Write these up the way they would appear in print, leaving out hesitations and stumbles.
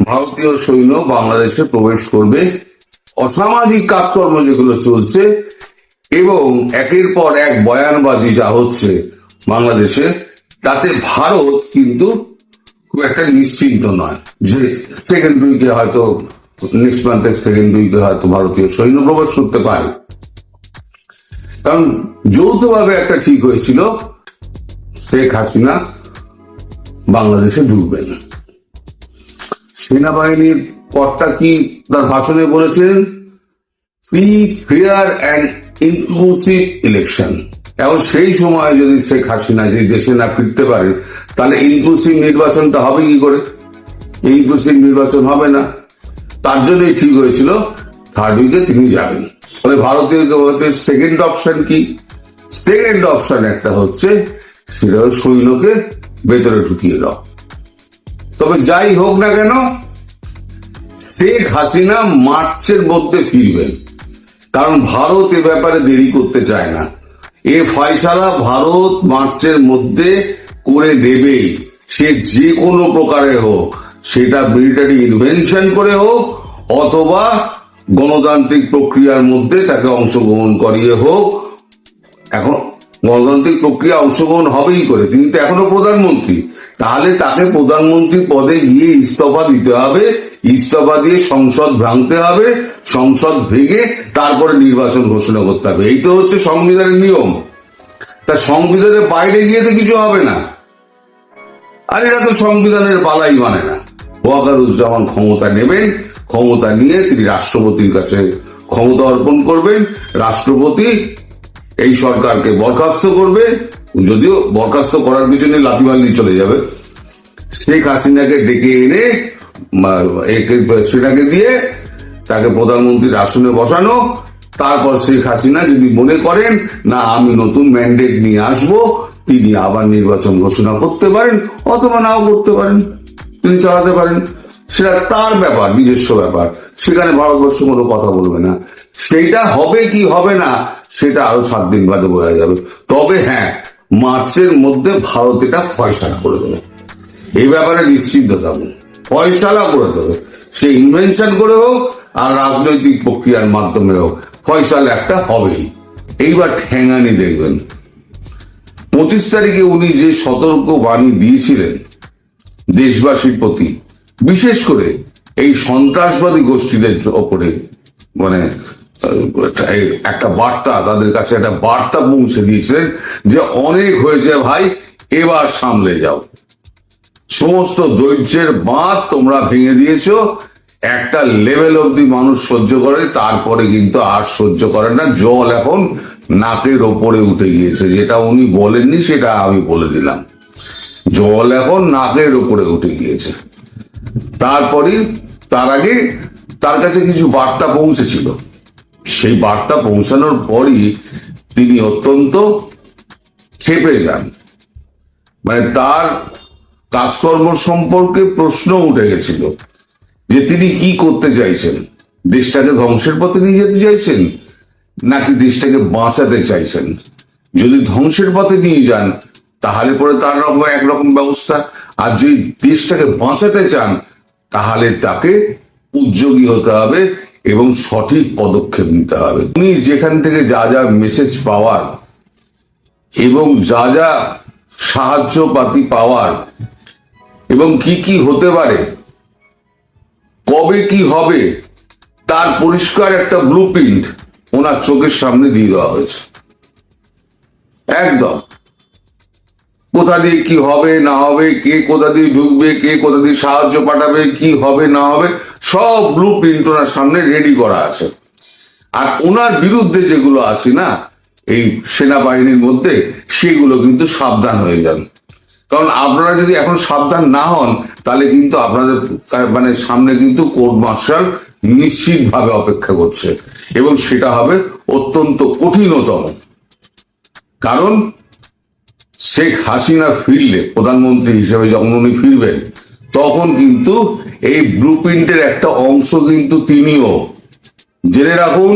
ভারতীয় সৈন্য বাংলাদেশে প্রবেশ করবে, অসামাজিক কাজকর্ম যেগুলো চলছে এবং একের পর এক বয়ানবাজি যা হচ্ছে বাংলাদেশে, তাতে ভারত কিন্তু খুব একটা নিশ্চিন্ত নয় যে সেকেন্ড উইকে হয়তো নেক্সট মান্থের সেকেন্ড উইকে হয়তো ভারতীয় সৈন্য প্রবেশ করতে পারে। কারণ যৌথভাবে একটা ঠিক হয়েছিল শেখ হাসিনা বাংলাদেশে ঢুকবেন। সেনাবাহিনীর কর্তা কি তার ভাষণে বলেছেন, free, fair and inclusive election. এখন সেই সময় যদি শেখ হাসিনা যদি দেশে না ফিরতে পারে, তাহলে ইনক্লুসিভ নির্বাচনটা হবে কি করে? ইনক্লুসিভ নির্বাচন হবে না। তার জন্যই ঠিক হয়েছিল থার্ড উইকে তিনি যাবেন। ফলে ভারতীয় সেকেন্ড অপশন কি? সেকেন্ড অপশন একটা হচ্ছে সেটা সৈন্যকে ভেতরে ঢুকিয়ে দাও। তবে যাই হোক না কেন, শেখ হাসিনা মার্চের মধ্যে ফিরবেন, কারণ ভারত এ ব্যাপারে দেরি করতে চায় না। এ ফয়সালা ভারত মার্চের মধ্যে করে দেবে, সে যে কোনো প্রকারে হোক, সেটা মিলিটারি ইনভেনশন করে হোক অথবা গণতান্ত্রিক প্রক্রিয়ার মধ্যে তাকে অংশগ্রহণ করিয়ে হোক। এখন গণতান্ত্রিক প্রক্রিয়া অংশগ্রহণ হবেই করে, তিনি তো এখনো প্রধানমন্ত্রী, তাহলে তাকে প্রধানমন্ত্রী পদে গিয়ে ইস্তফা দিতে হবে, ইস্তফা দিয়ে সংসদ ভাঙতে হবে, সংসদ ভেঙে তারপরে নির্বাচন ঘোষণা করতে হবে। এই তো হচ্ছে সংবিধানের নিয়ম। তা সংবিধানের বাইরে গিয়ে তো কিছু হবে না। আর এরা তো সংবিধানের বালাই মানে না। ওয়াকারুজ্জামান ক্ষমতা নেবেন, ক্ষমতা নিয়ে তিনি রাষ্ট্রপতির কাছে ক্ষমতা অর্পণ করবেন, রাষ্ট্রপতি এই সরকারকে বরখাস্ত করবে, যদিও বরখাস্ত করার পিছনে লাথিবাল্লি চলে যাবে। শেখ হাসিনাকে ডেকে এনে সেটাকে দিয়ে তাকে প্রধানমন্ত্রীর আসনে বসানো, তারপর শেখ হাসিনা যদি মনে করেন না আমি নতুন ম্যান্ডেট নিয়ে আসব, তিনি আবার নির্বাচন ঘোষণা করতে পারেন অথবা নাও করতে পারেন, তিনি চালাতে পারেন। সেটা তার ব্যাপার, নিজস্ব ব্যাপার, সেখানে ভারতবর্ষ কোনো কথা বলবে না। সেইটা হবে কি হবে না সেটা আরো 7 দিন বাদে বোঝা যাবে। তবে হ্যাঁ, মার্চের মধ্যে ভারত এটা ফয়সালা করে দেবে, এই ব্যাপারে নিশ্চিন্ত থাকুন। ফয়সালা করে দেবে, সে ইনভেনশন করে হোক আর রাজনৈতিক প্রক্রিয়ার মাধ্যমে হোক, ফয়সালা একটা হবেই। এইবার ঠেঙানি দেখবেন। 25 তারিখে উনি যে সতর্ক বাণী দিয়েছিলেন দেশবাসীর প্রতি, বিশেষ করে এই সন্ত্রাসবাদী গোষ্ঠীদের ওপরে, মানে একটা বার্তা, তাদের কাছে একটা বার্তা পৌঁছে দিয়েছিলেন যে অনেক হয়েছে ভাই, এবার সামলে যাও। সমস্ত ধৈর্যের বাঁধ তোমরা ভেঙে দিয়েছো, একটা লেভেল অব্দি মানুষ সহ্য করে, তারপরে কিন্তু আর সহ্য করে না। জল এখন নাকের ওপরে উঠে গিয়েছে। যেটা উনি বলেননি সেটা আমি বলে দিলাম, জল এখন নাকের ওপরে উঠে গিয়েছে। তারপরে তার আগে তার কাছে কিছু বার্তা পৌঁছেছিল, সেই বার্তা পৌঁছানোর পরই তিনি অত্যন্ত ক্ষেপে যান। মানে তার কাজকর্ম সম্পর্কে প্রশ্ন উঠে গেছিল যে তিনি কি করতে চাইছেন, দেশটাকে ধ্বংসের পথে নিয়ে যেতে চাইছেন নাকি দেশটাকে বাঁচাতে চাইছেন। যদি ধ্বংসের পথে নিয়ে যান তাহলে পরে তার একরকম ব্যবস্থা, আর যদি দেশটাকে বাঁচাতে চান তাহলে তাকে উদ্যোগী হতে হবে এবং সঠিক পদক্ষেপ নিতে হবে। উনি যেখান থেকে যা যা মেসেজ পাওয়ার এবং যা যা সাহায্যপাতি পাওয়ার এবং কি কি হতে পারে, কবে কি হবে, তার পরিষ্কার একটা ব্লুপ্রিন্ট ওনার চোখের সামনে দিয়ে দেওয়া হয়েছে। একদম কোথা দিয়ে কি হবে না হবে, কে কোথা দিয়ে ঢুকবে, কে কোথা দিয়ে সাহায্য পাঠাবে, কি হবে না হবে, সব ব্লুপ্রিন্ট ওনার সামনে রেডি করা আছে। আর ওনার বিরুদ্ধে যেগুলো আছে না এই সেনাবাহিনীর মধ্যে, সেগুলো কিন্তু সাবধান হয়ে যান। কারণ আপনারা যদি এখন সাবধান না হন তাহলে কিন্তু আপনাদের মানে সামনে কিন্তু কোর্ট মার্শাল নিশ্চিতভাবে অপেক্ষা করছে এবং সেটা হবে অত্যন্ত কঠিনতম। কারণ শেখ হাসিনা ফিরলে, প্রধানমন্ত্রী হিসেবে যখন উনি ফিরবেন, তখন কিন্তু এই ব্লুপ্রিন্টের একটা অংশ কিন্তু তিনিও, জেনে রাখুন,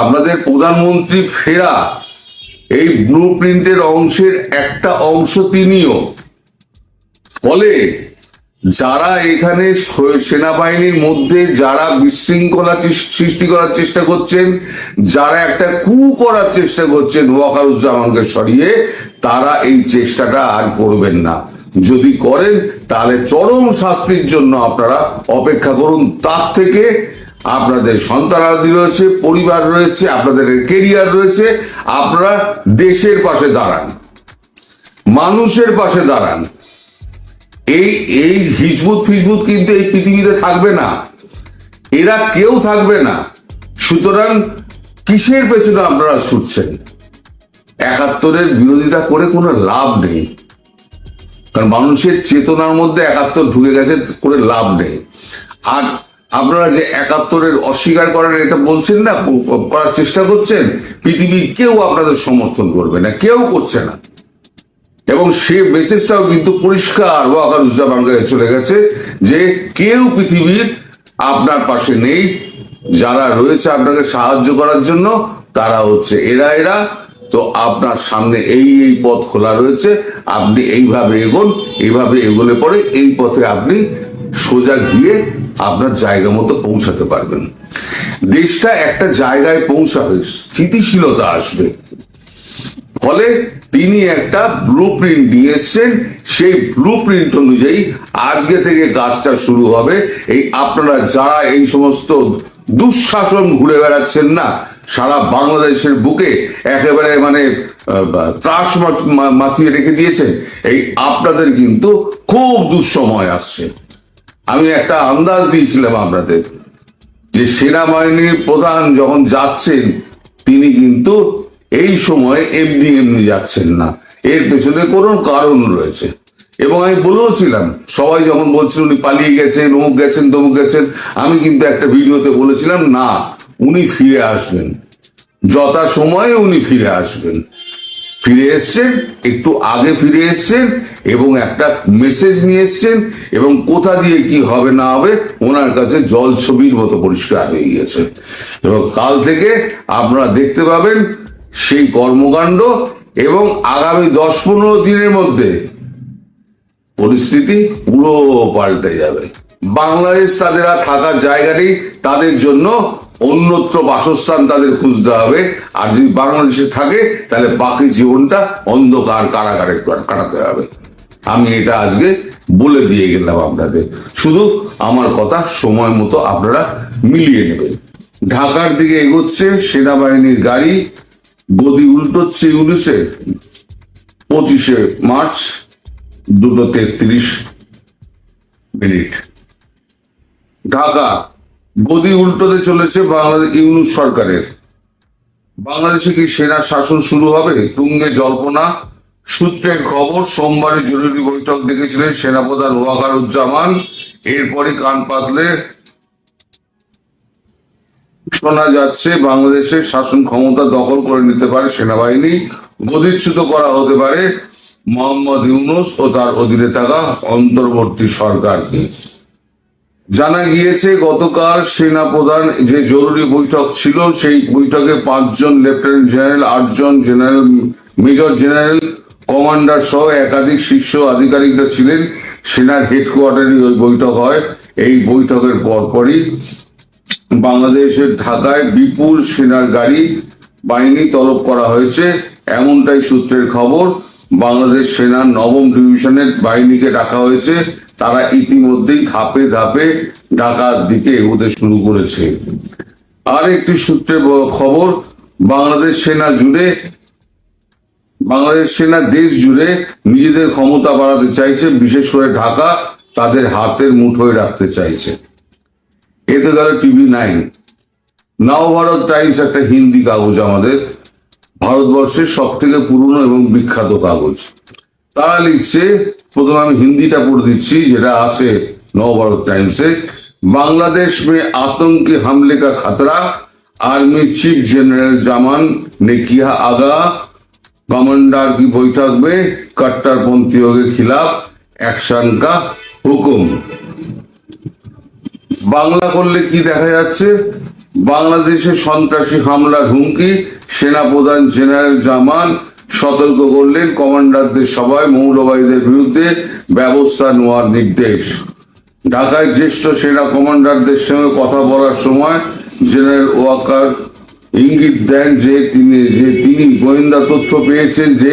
আপনাদের প্রধানমন্ত্রী ফেরা এই ব্লুপ্রিন্টের অংশের একটা অংশ তিনিও। ফলে যারা এখানে সেনাবাহিনীর মধ্যে যারা বিশৃঙ্খলা সৃষ্টি করার চেষ্টা করছেন, যারা একটা কু করার চেষ্টা করছেন ওয়াকারুজ্জামানকে সরিয়ে, তারা এই চেষ্টাটা আর করবেন না। যদি করেন তাহলে চরম শাস্তির জন্য আপনারা অপেক্ষা করুন। তার থেকে আপনাদের সন্তানাদি রয়েছে, পরিবার রয়েছে, আপনাদের কেরিয়ার রয়েছে, আপনারা দেশের পাশে দাঁড়ান, মানুষের পাশে দাঁড়ান। এই হিজবুত ফিজবুত কিন্তু এই পৃথিবীতে থাকবে না, এরা কেউ থাকবে না। সুতরাং কিসের পেছনে আপনারা ছুটছেন? ৭১-এর বিরোধিতা করে কোনো লাভ নেই, কারণ মানুষের চেতনার মধ্যে ৭১ ঢুকে গেছে, করে লাভ নেই। আর আপনারা যে ৭১-এর অস্বীকার করেন এটা বলছেন না, করার চেষ্টা করছেন, পৃথিবীর কেউ আপনাদের সমর্থন করবে না, কেউ করছে না। এবং সে মেসেজটাও কিন্তু পরিষ্কার ওয়াকারুজ্জামান কাছে চলে গেছে যে কেউ পৃথিবীর আপনার পাশে নেই। যারা রয়েছে আপনাকে সাহায্য করার জন্য তারা হচ্ছে এরা। তো আপনার সামনে এই পথ খোলা রয়েছে, আপনি এইভাবে এগোন, এইভাবে এগোলে পরে এই পথে আপনি সোজা গিয়ে আপনার জায়গা মতো পৌঁছাতে পারবেন। দেশটা একটা জায়গায় পৌঁছাবে, স্থিতিশীলতা আসবে। ফলে তিনি একটা ব্লু প্রিন্ট নিয়ে এসছেন, সেই ব্লু প্রিন্ট অনুযায়ী আজকে থেকে কাজটা শুরু হবে। এই আপনারা যারা এই সমস্ত দুঃশাসন ঘুরে বেড়াচ্ছেন না সারা বাংলাদেশের বুকে, একেবারে মানে ত্রাস মাথিয়ে রেখে দিয়েছেন, এই আপনাদের কিন্তু খুব দুঃসময় আসছে। আমি একটা আন্দাজ দিয়েছিলাম আপনাদের যে সেনাবাহিনীর প্রধান যখন যাচ্ছেন তিনি কিন্তু এই সময় এমনি যাচ্ছেন না, এর পেছনে কোনো কারণ রয়েছে। এবং আমি বলেওছিলাম, সবাই যখন বলছিল উনি পালিয়ে গেছেন, অমুক গেছেন, তমুক গেছেন, আমি কিন্তু একটা ভিডিওতে বলেছিলাম না, উনি ফিরে আসবেন, যথা সময়ে উনি ফিরে আসবেন। ফিরে এসছেন, একটু আগে ফিরে এসছেন এবং একটা মেসেজ নিয়ে এসছেন, এবং কোথা দিয়ে কি হবে না হবে ওনার কাছে জল ছবির মতো পরিষ্কার হয়ে গিয়েছে। এবং কাল থেকে আপনারা দেখতে পাবেন সেই কর্মকাণ্ড, এবং আগামী 10-15 দিনের মধ্যে পরিস্থিতি পুরো পাল্টে যাবে। বাংলাদেশ তাদের আর থাকার জায়গা নেই, তাদের জন্য অন্যত্র বাসস্থান তাদের খুঁজতে হবে। আর যদি বাংলাদেশে থাকে তাহলে বাকি জীবনটা অন্ধকার কারাগারে কাটাতে হবে। আমি এটা আজকে বলে দিয়ে গেলাম আপনাদের, শুধু আমার কথা সময় মতো আপনারা মিলিয়ে নেবেন। ঢাকার দিকে এগোচ্ছে সেনাবাহিনীর গাড়ি, গদি উল্টোচ্ছে ইউনিসে 25শে মার্চ 2:33। ঢাকা গদি উল্টোতে চলেছে বাংলাদেশ ইউনুস সরকারের। বাংলাদেশে কি সেনা শাসন শুরু হবে? তুঙ্গে জল্পনা। সূত্রের খবর, সোমবারে জরুরি বৈঠক ডেকেছিলেন সেনাপ্রধান ওয়াকারুজ্জামান। এরপরে কান পাতলে শোনা যাচ্ছে বাংলাদেশের শাসন ক্ষমতা দখল করে নিতে পারে সেনাবাহিনী, গদিচ্যুত করা হতে পারে মোহাম্মদ ইউনুস ও তার অধীনে থাকা অন্তর্বর্তী সরকারকে। জানা গিয়েছে গতকাল সেনাপ্রধান যে জরুরি বৈঠক ছিল সেই বৈঠকে 5 জন লেফটেন্যান্ট জেনারেল, 8 জন জেনারেল, মেজর জেনারেল, কমান্ডার সহ একাধিক শীর্ষ আধিকারিকরা ছিলেন। সেনার হেডকোয়ার্টারে ওই বৈঠক হয়। এই বৈঠকের পরপরই বাংলাদেশের ঢাকায় বিপুল সেনার গাড়ি বাহিনী তলব করা হয়েছে, এমনটাই সূত্রের খবর। বাংলাদেশ সেনার 9ম ডিভিশনের বাহিনীকে ডাকা হয়েছে। তারা ইতিমধ্যেই ধাপে ধাপে ঢাকার দিকে এগোতে শুরু করেছে। আর একটি সূত্রের খবর, বাংলাদেশ সেনা দেশ জুড়ে নিজেদের ক্ষমতা বাড়াতে চাইছে, বিশেষ করে ঢাকা তাদের হাতের মুঠোয় রাখতে চাইছে। এতে গেল TV9। নবভারত টাইমস একটা হিন্দি কাগজ, আমাদের ভারতবর্ষের সব থেকে পুরনো এবং বিখ্যাত কাগজ। তারা লিখছে, প্রথমে আমি হিন্দিটা পড়ে দিচ্ছি যেটা আছে नवभारत टाइम्स से। बांग्लादेश में आतंकी हमले का खतरा, आर्मी चीफ जनरल जामान ने किया आगाह, कमांडर की बैठक में कट्टरपंथियों के खिलाफ एक्शन का हुक्म। বাংলা করলে কি দেখা যাচ্ছে, বাংলাদেশে সন্ত্রাসী হামলার হুমকি, সেনাপ্রধান জেনারেল জামান সতর্ক করলেন কমান্ডারদের সবাই মৌলবাদীদের বিরুদ্ধে ব্যবস্থা নেওয়ার নির্দেশ। ঢাকায় জ্যেষ্ঠ সেনা কমান্ডারদের সঙ্গে কথা বলার সময় জেনারেল ওয়াকার ইঙ্গিত দেন যে তিনি গোয়েন্দা তথ্য পেয়েছেন যে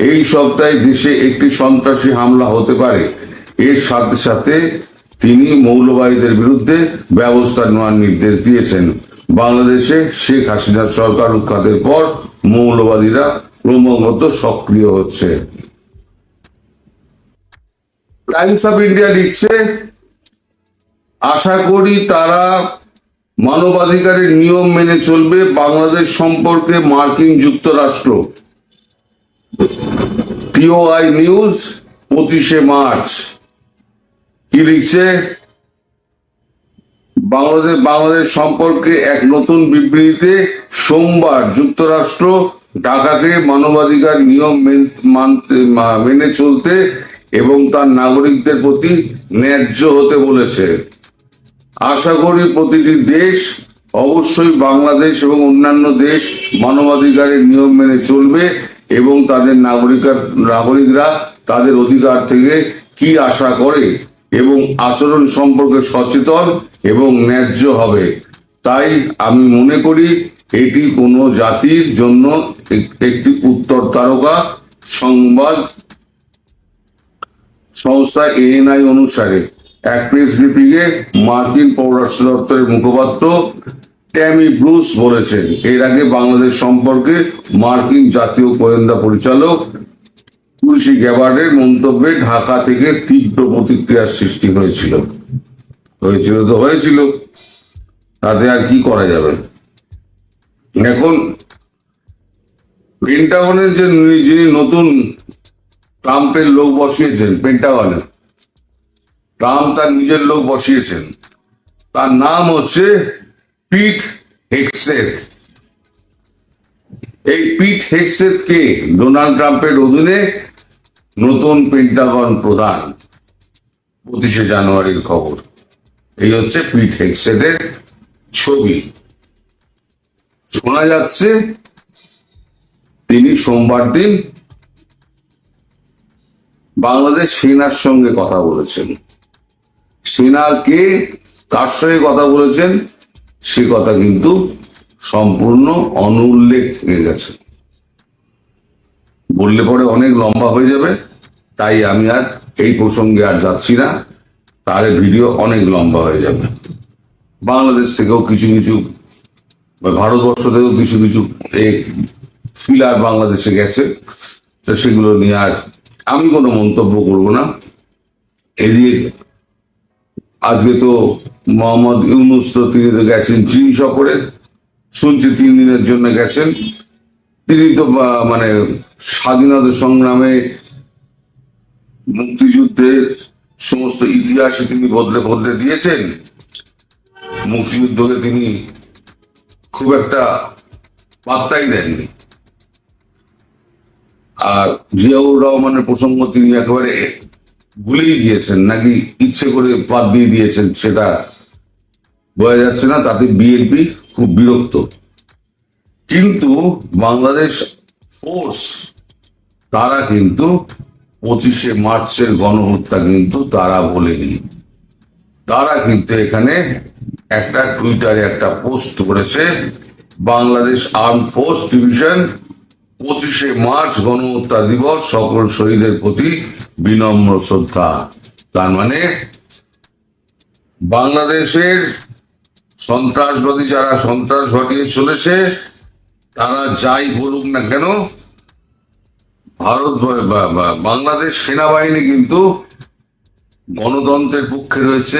এই সপ্তাহে দেশে একটি সন্ত্রাসী হামলা হতে পারে। এর সাথে সাথে তিনি মৌলবাদীদের বিরুদ্ধে ব্যবস্থা নেওয়ার নির্দেশ দিয়েছেন। বাংলাদেশে শেখ হাসিনার সরকার উৎখাতের পর মৌলবাদীরা ক্রমাগত সক্রিয় হচ্ছে। টাইমস অফ ইন্ডিয়া লিখছে, আশা করি তারা মানবাধিকারের নিয়ম মেনে চলবে। বাংলাদেশ সম্পর্কে মার্কিন যুক্তরাষ্ট্র। টিওআই নিউজ 25শে মার্চ কি লিখছে, বাংলাদেশ সম্পর্কে এক নতুন বিবৃতিতে সোমবার যুক্তরাষ্ট্র ঢাকাকে মানবাধিকার নিয়ম মেনে চলতে এবং তার নাগরিকদের প্রতি ন্যায্য হতে বলেছে। আশা করি প্রতিটি দেশ, অবশ্যই বাংলাদেশ এবং অন্যান্য দেশ, মানবাধিকারের নিয়ম মেনে চলবে এবং তাদের নাগরিকরা তাদের অধিকার থেকে কি আশা করে এবং আচরণ সম্পর্কে সচেতন এবং ন্যায্য হবে। তাই আমি মনে করি এটি কোনো জাতির জন্য একটি উত্তর তারকা। সংবাদ সংস্থা এএনআই অনুসারে এক প্রেস ব্রিফিংয়ে মার্কিন পররাষ্ট্র দপ্তরের মুখপাত্র ট্যামি ব্রুস বলেছেন, এর আগে বাংলাদেশ সম্পর্কে মার্কিন জাতীয় গোয়েন্দা পরিচালক তুলসী গ্যাবার্ডের মন্তব্যে ঢাকা থেকে তীব্র প্রতিক্রিয়ার সৃষ্টি হয়েছিল। তাতে আর কি করা যাবে। এখন পেন্টাগনের যিনি নতুন ট্রাম্পের লোক বসিয়েছেন, পেন্টাগনে ট্রাম্প তার নিজের লোক বসিয়েছেন, তার নাম হচ্ছে পিট হেগসেথ। এই পিট হেগসেথ কে ডোনাল্ড ট্রাম্পের অধীনে নতুন পেন্টাগন প্রধান। 25শে জানুয়ারির খবর। এই হচ্ছে পিট হেগসেথের ছবি। শোনা যাচ্ছে তিনি সোমবার দিন বাংলাদেশ সেনার সঙ্গে কথা বলেছেন। সেনাকে কার সঙ্গে কথা বলেছেন সে কথা কিন্তু সম্পূর্ণ অনুল্লেখ থেকে গেছে। বললে পরে অনেক লম্বা হয়ে যাবে, তাই আমি আর এই প্রসঙ্গে আর যাচ্ছি না, তাহলে ভিডিও অনেক লম্বা হয়ে যাবে। বাংলাদেশ থেকেও কিছু ভারতবর্ষ থেকেও কিছু ফিলার বাংলাদেশে গেছে, তো সেগুলো নিয়ে আর আমি কোনো মন্তব্য করব না। এদিকে আজকে তো মোহাম্মদ ইউনূস তো তিনি তো গেছেন চীন সফরে, শুনছি 3 দিনের জন্য গেছেন। তিনি তো মানে স্বাধীনতা সংগ্রামে, মুক্তিযুদ্ধের সমস্ত ইতিহাসে তিনি বদলে দিয়েছেন। মুক্তিযুদ্ধকে তিনি খুব একটা পাত্তাই দেননি, আর জিয়াউর রহমানের প্রসঙ্গ তিনি একেবারে ভুলেই গিয়েছেন, নাকি ইচ্ছে করে বাদ দিয়ে দিয়েছেন সেটা বোঝা যাচ্ছে না। তাতে বিএনপি খুব বিরক্ত। কিন্তু বাংলাদেশ ফোর্স তারা কিন্তু 25শে মার্চের গণহত্যা কিন্তু তারা বলেনি। তারা কিন্তু এখানে একটা টুইটারে একটা পোস্ট করেছে, বাংলাদেশ আর্ম ফোর্স ডিভিশন 25শে মার্চ গণহত্যা দিবস, সকল শহীদের প্রতি বিনম্র শ্রদ্ধা। তার মানে বাংলাদেশের সন্ত্রাসবাদী যারা সন্ত্রাস ঘটিয়ে চলেছে, তারা যাই বলুক না কেন, বাংলাদেশ সেনাবাহিনী কিন্তু গণতন্ত্রের পক্ষে রয়েছে,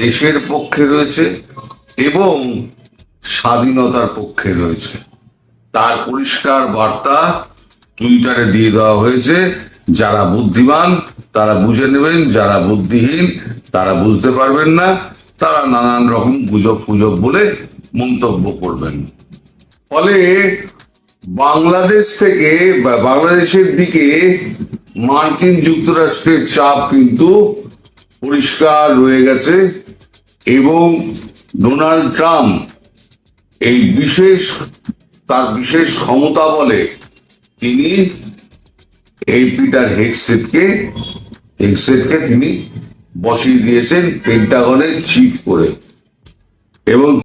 দেশের পক্ষে রয়েছে এবং স্বাধীনতার পক্ষে রয়েছে। তার পরিষ্কার বার্তা টুইটারে দিয়ে দেওয়া হয়েছে। যারা বুদ্ধিমান তারা বুঝে নেবেন, যারা বুদ্ধিহীন তারা বুঝতে পারবেন না, তারা নানান রকম গুজব বলে মন্তব্য করবেন। ফলে বাংলাদেশ থেকে বা বাংলাদেশের দিকে মার্কিন যুক্তরাষ্ট্রের চাপ কিন্তু পরিষ্কার রয়ে গেছে এবং ডোনাল্ড ট্রাম্প এই তার বিশেষ ক্ষমতা বলে তিনি এই পিটার হেগসেথকে তিনি বসিয়ে দিয়েছেন পেন্টাগনের চিফ করে এবং